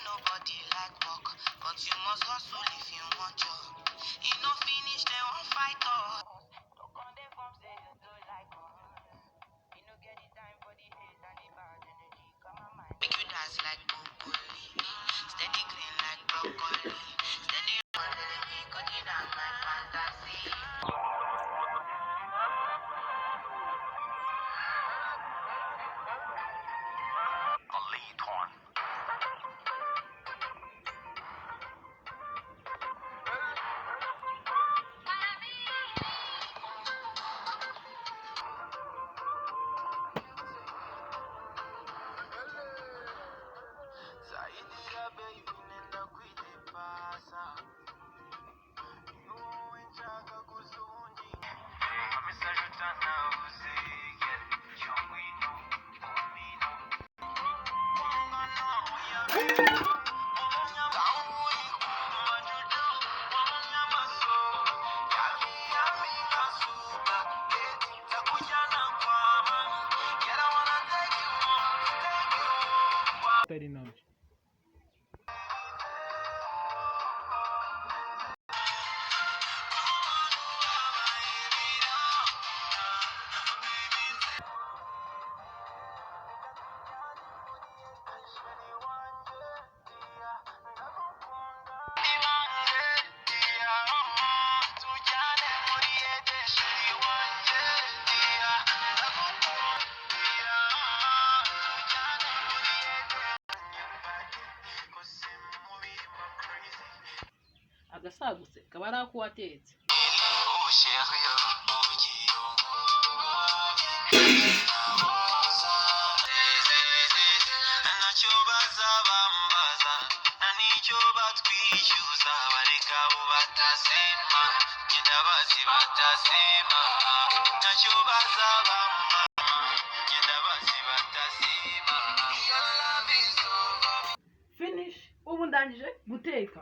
nobody like work, but you must hustle if you want job. You no finish, they won't fight us. Don't come there from say you don't like us. You no get the time for the hate and the bad energy. Come on, mind. Make you dance like broccoli, steady green like broccoli, steady running me, cutting down my fantasy. agasagutse kaba ari ako watetse. Ntacyo bazabambaza nta n'icyo batwishyuza, bareka abo batasema, ngenda bazi batasema. Ntacyo bazabambaza, ngenda bazi batasema. Finish, ubu ndangije guteka.